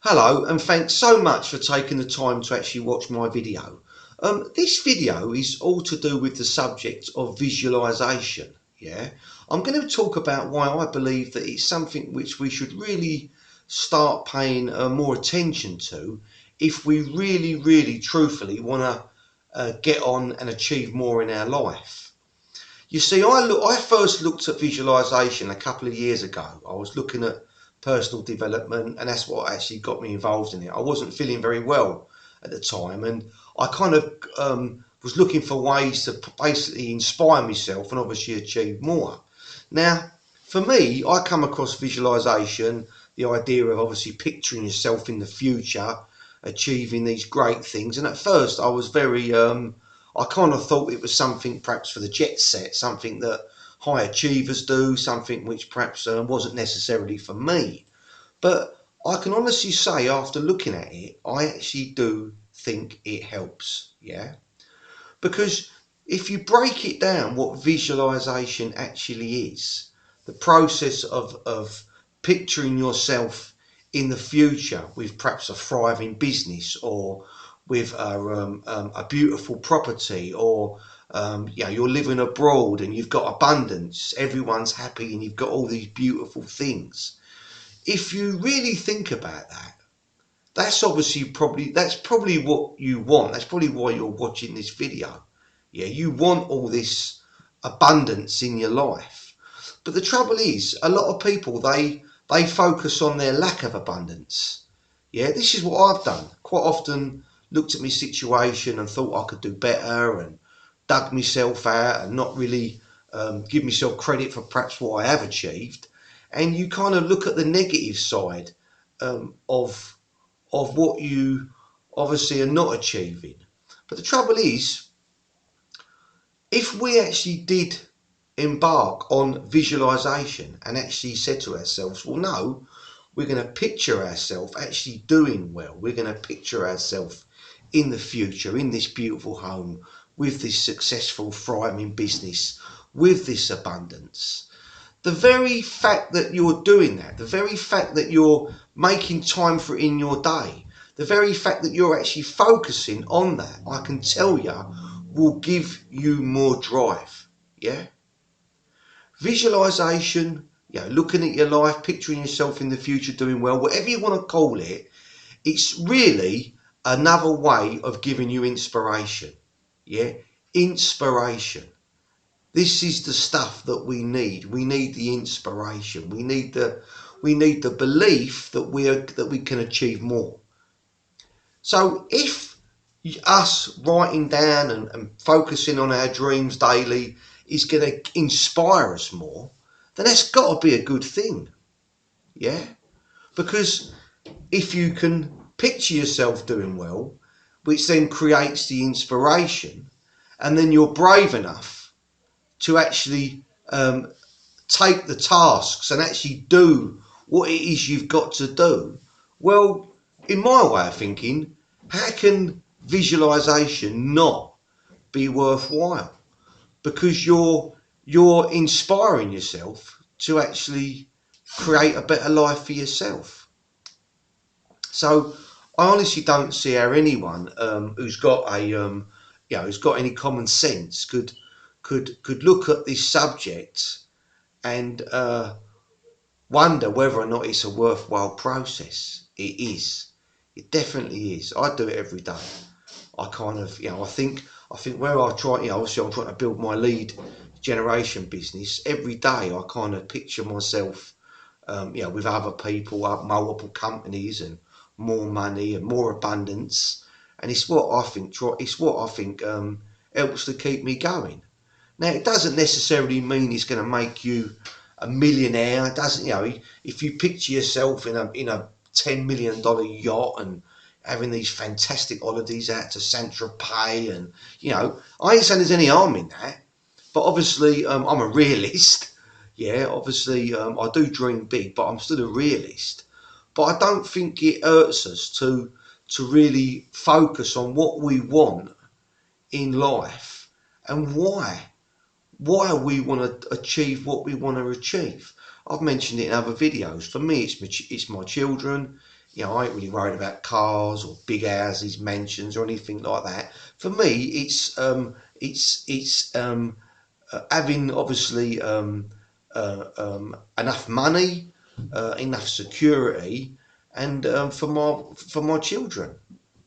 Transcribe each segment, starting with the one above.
Hello, and thanks so much for taking the time to actually watch my video. This video is all to do with the subject of visualization. Yeah, I'm going to talk about why I believe that it's something which we should really start paying more attention to if we really truthfully want to get on and achieve more in our life. You see, I first looked at visualization a couple of years ago. I was looking at personal development, and that's what actually got me involved in it. I wasn't feeling very well at the time, and I kind of was looking for ways to basically inspire myself and obviously achieve more. Now, for me, I come across visualization, the idea of obviously picturing yourself in the future, achieving these great things. And at first, I was very I kind of thought it was something perhaps for the jet set, something that high achievers do, something which perhaps wasn't necessarily for me. But I can honestly say, after looking at it, I actually do think it helps. Yeah, because if you break it down, what visualization actually is, the process of picturing yourself in the future with perhaps a thriving business or with a beautiful property, or you're living abroad and you've got abundance, everyone's happy and you've got all these beautiful things. If you really think about that, that's probably what you want. That's probably why you're watching this video. Yeah, you want all this abundance in your life. But the trouble is, a lot of people they focus on their lack of abundance. Yeah, this is what I've done. Quite often looked at my situation and thought I could do better, and dug myself out and not really give myself credit for perhaps what I have achieved. And you kind of look at the negative side of what you obviously are not achieving. But the trouble is, if we actually did embark on visualization and actually said to ourselves, well, no, we're going to picture ourselves actually doing well. We're going to picture ourselves in the future, in this beautiful home, with this successful, thriving business, with this abundance. The very fact that you're doing that, the very fact that you're making time for it in your day, the very fact that you're actually focusing on that, I can tell you, will give you more drive. Yeah? Visualization, looking at your life, picturing yourself in the future doing well, whatever you want to call it, it's really another way of giving you inspiration. Yeah? Inspiration. This is the stuff that we need. We need the inspiration. We need the belief that we can achieve more. So if us writing down and focusing on our dreams daily is going to inspire us more, then that's got to be a good thing. Yeah? Because if you can picture yourself doing well, which then creates the inspiration, and then you're brave enough to actually take the tasks and actually do what it is you've got to do, well, in my way of thinking, how can visualization not be worthwhile? Because you're inspiring yourself to actually create a better life for yourself. So I honestly don't see how anyone who's got who's got any common sense could look at this subject and wonder whether or not it's a worthwhile process. It is. It definitely is. I do it every day. I kind of, I think where I try, obviously I'm trying to build my lead generation business. Every day I kind of picture myself, with other people, multiple companies, and more money and more abundance. And it's what I think. Helps to keep me going. Now, it doesn't necessarily mean it's going to make you a millionaire. It doesn't, if you picture yourself in a $10 million yacht and having these fantastic holidays out to Saint Tropez, and I ain't saying there's any harm in that, but obviously I'm a realist. Yeah, obviously I do dream big, but I'm still a realist. But I don't think it hurts us to really focus on what we want in life and why we want to achieve what we want to achieve. I've mentioned it in other videos. For me, it's my children, I ain't really worried about cars or big houses, mansions, or anything like that. For me, it's having obviously enough money, enough security, and for my children.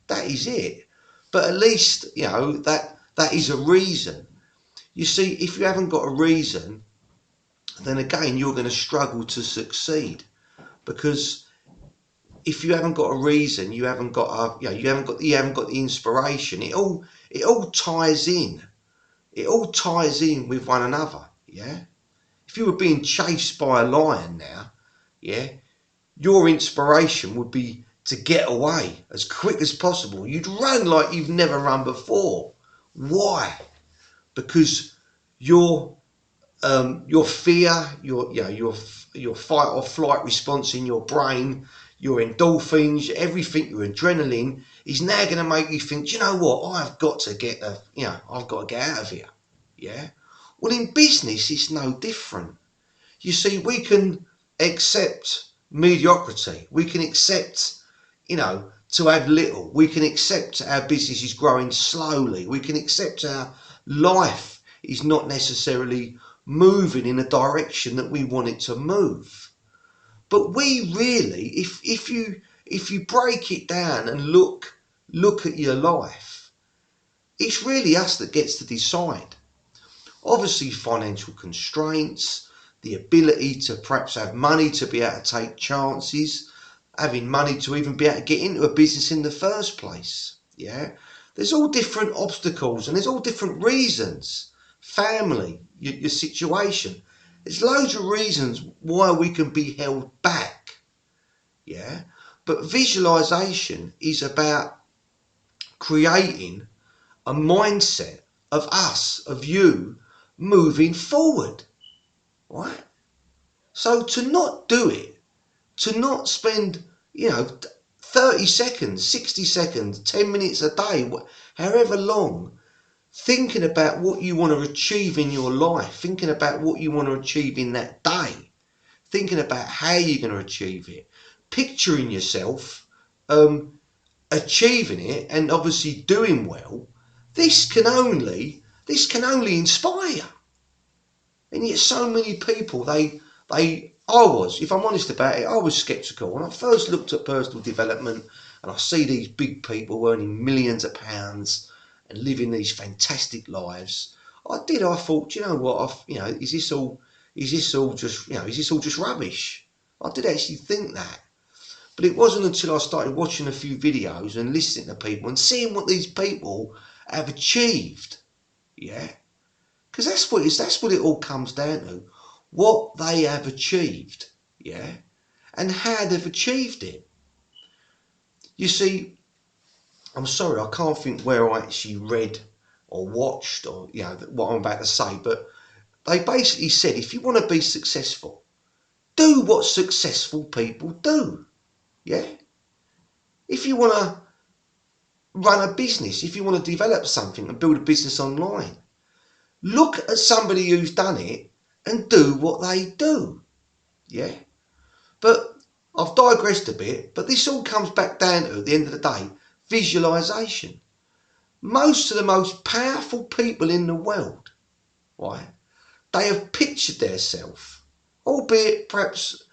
That is it. But at least that is a reason. You see, if you haven't got a reason, then again you're going to struggle to succeed, because if you haven't got a reason, you haven't got you haven't got the inspiration. It all ties in. It all ties in with one another. Yeah. If you were being chased by a lion now, yeah, your inspiration would be to get away as quick as possible. You'd run like you've never run before. Why? Because your fear, your fight or flight response in your brain, your endorphins, everything, your adrenaline is now going to make you think, you know what, I've got to get out of here. Yeah. Well, in business, it's no different. You see, we can accept mediocrity. We can accept, to have little. We can accept our business is growing slowly. We can accept our life is not necessarily moving in a direction that we want it to move. But we really, if you break it down and look at your life, it's really us that gets to decide. Obviously, financial constraints, the ability to perhaps have money to be able to take chances, having money to even be able to get into a business in the first place. Yeah, there's all different obstacles and there's all different reasons. Family, your situation. There's loads of reasons why we can be held back. Yeah, but visualization is about creating a mindset of us, of you, moving forward, right? So to not do it, to not spend, 30 seconds, 60 seconds, 10 minutes a day, however long, thinking about what you want to achieve in your life, thinking about what you want to achieve in that day, thinking about how you're going to achieve it, picturing yourself achieving it and obviously doing well, this can only inspire. And yet so many people, if I'm honest about it, I was sceptical. When I first looked at personal development and I see these big people earning millions of pounds and living these fantastic lives, I thought, you know what, is this all just rubbish? I did actually think that. But it wasn't until I started watching a few videos and listening to people and seeing what these people have achieved. Yeah. Because that's what it all comes down to. What they have achieved. Yeah. And how they've achieved it. You see, I'm sorry, I can't think where I actually read or watched or, what I'm about to say, but they basically said, if you want to be successful, do what successful people do. Yeah. If you want to run a business, if you want to develop something and build a business online, look at somebody who's done it and do what they do. Yeah. But I've digressed a bit, but this all comes back down to, at the end of the day, visualization. Most of the most powerful people in the world, right, they have pictured themselves, albeit perhaps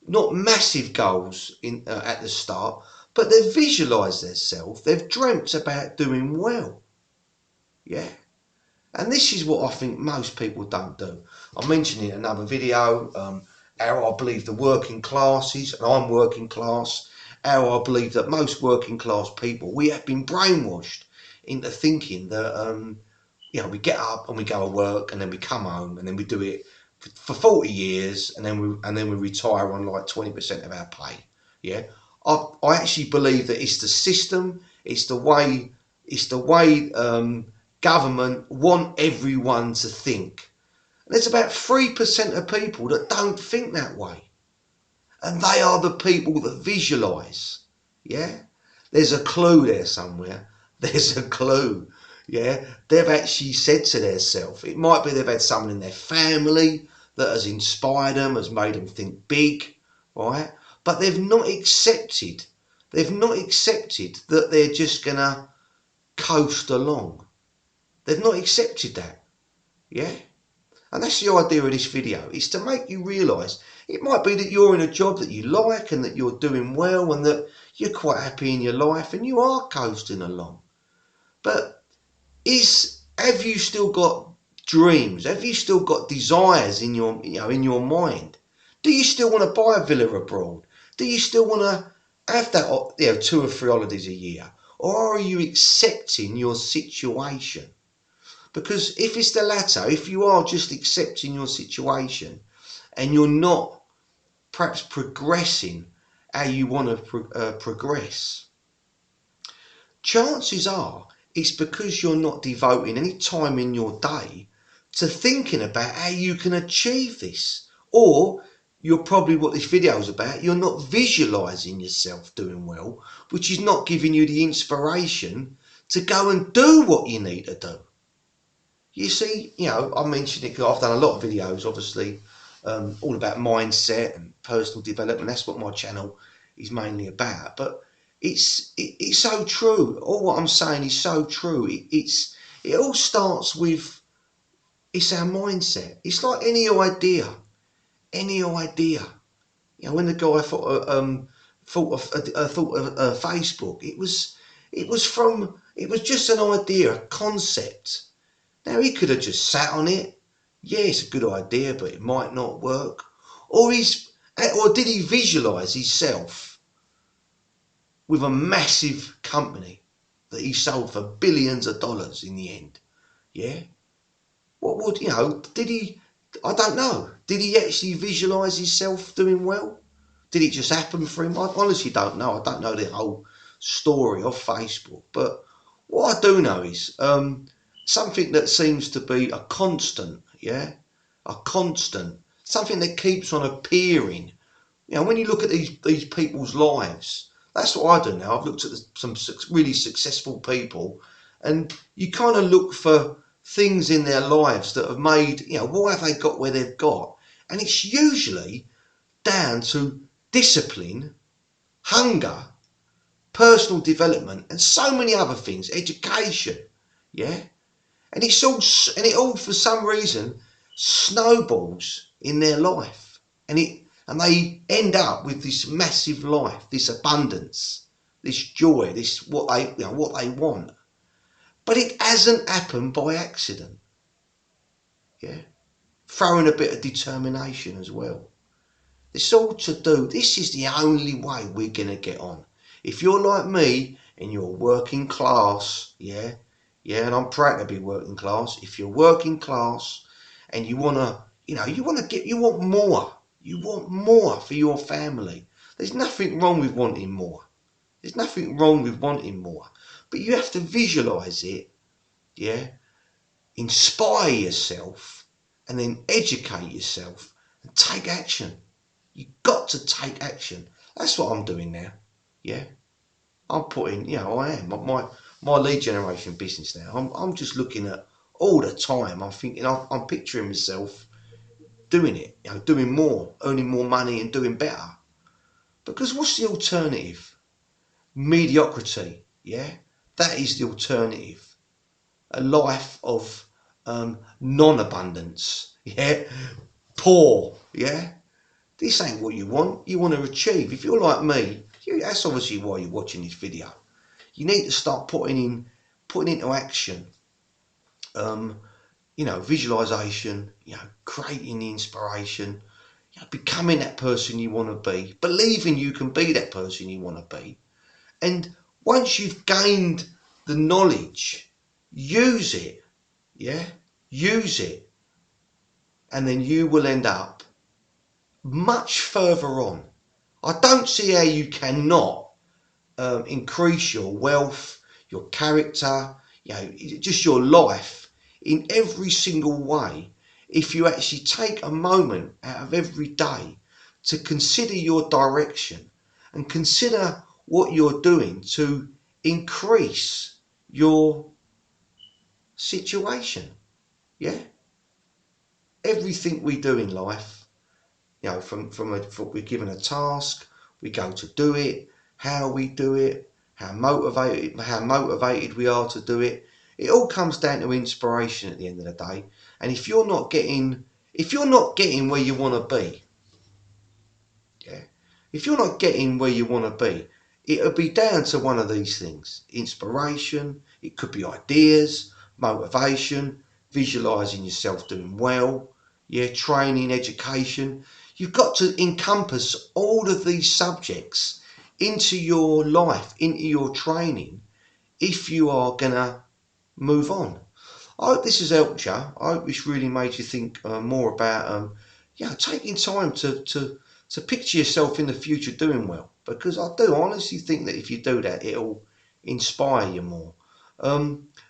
not massive goals at the start, but they've visualised themselves, they've dreamt about doing well. Yeah. And this is what I think most people don't do. I mentioned in another video how I believe the working classes, and I'm working class, how I believe that most working class people, we have been brainwashed into thinking that we get up and we go to work and then we come home and then we do it for 40 years and then we retire on like 20% of our pay. Yeah, I actually believe that it's the system, it's the way government want everyone to think. And there's about 3% of people that don't think that way. And they are the people that visualise. Yeah? There's a clue there somewhere. There's a clue. Yeah? They've actually said to themselves, it might be they've had someone in their family that has inspired them, has made them think big, right? But they've not accepted They've not accepted that they're just going to coast along. They've not accepted that. Yeah? And that's the idea of this video, is to make you realise it might be that you're in a job that you like and that you're doing well and that you're quite happy in your life and you are coasting along. But have you still got dreams? Have you still got desires in your mind? Do you still want to buy a villa abroad? Do you still want to have that 2 or 3 holidays a year? Or are you accepting your situation? Because if it's the latter, if you are just accepting your situation and you're not perhaps progressing how you want to progress, chances are it's because you're not devoting any time in your day to thinking about how you can achieve this. Or you're probably, what this video is about, you're not visualizing yourself doing well, which is not giving you the inspiration to go and do what you need to do. You see, I mentioned it because I've done a lot of videos, obviously, all about mindset and personal development. That's what my channel is mainly about. But it's so true. All what I'm saying is so true. It all starts with, it's our mindset. It's like any idea. When the guy thought of Facebook, it was just an idea, a concept. Now, he could have just sat on it. Yeah, it's a good idea, but it might not work. Or did he visualise himself with a massive company that he sold for billions of dollars in the end? Yeah? Did he, I don't know. Did he actually visualise himself doing well? Did it just happen for him? I honestly don't know. I don't know the whole story of Facebook. But what I do know is something that seems to be a constant, something that keeps on appearing. When you look at these people's lives, that's what I do now. I've looked at some really successful people, and you kind of look for things in their lives that have made, why have they got where they've got? And it's usually down to discipline, hunger, personal development, and so many other things, education, and it all for some reason snowballs in their life, and they end up with this massive life, this abundance, this joy, this what they want. But it hasn't happened by accident. Throw in a bit of determination as well. It's all to do. This is the only way we're going to get on. If you're like me and you're working class, and I'm proud to be working class. If you're working class and you want more. You want more for your family. There's nothing wrong with wanting more. There's nothing wrong with wanting more. But you have to visualize it, inspire yourself, and then educate yourself and take action. You've got to take action. That's what I'm doing now. I'm putting, I am. My lead generation business now, I'm just looking at all the time. I'm thinking, I'm picturing myself doing it, doing more, earning more money and doing better. Because what's the alternative? Mediocrity, That is the alternative. A life of non-abundance, Poor, This ain't what you want. You want to achieve. If you're like me, that's obviously why you're watching this video. You need to start putting into action, visualization, creating the inspiration, becoming that person you want to be, believing you can be that person you want to be. And once you've gained the knowledge, use it, use it. And then you will end up much further on. I don't see how you cannot increase your wealth, your character, just your life in every single way if you actually take a moment out of every day to consider your direction and consider what you're doing to increase your situation. Everything we do in life, from we're given a task, we go to do it. how we do it, how motivated we are to do it. It all comes down to inspiration at the end of the day. And if you're not getting where you want to be, yeah, if you're not getting where you want to be, it'll be down to one of these things: inspiration. It could be ideas, motivation, visualizing yourself doing well, yeah, training, education. You've got to encompass all of these subjects into your life, into your training, if you are gonna move on. I hope this has helped you. I hope this really made you think more about taking time to picture yourself in the future doing well, because I do honestly think that if you do that, it'll inspire you more.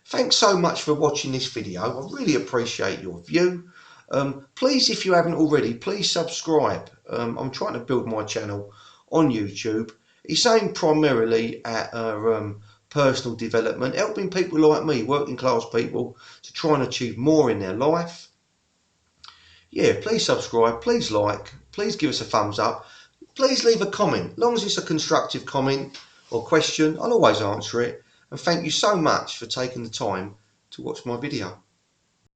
Thanks so much for watching this video. I really appreciate your view. Please, if you haven't already, please subscribe. I'm trying to build my channel on YouTube. It's aimed primarily at personal development, helping people like me, working class people, to try and achieve more in their life. Yeah, please subscribe, please like, please give us a thumbs up, please leave a comment. As long as it's a constructive comment or question, I'll always answer it. And thank you so much for taking the time to watch my video.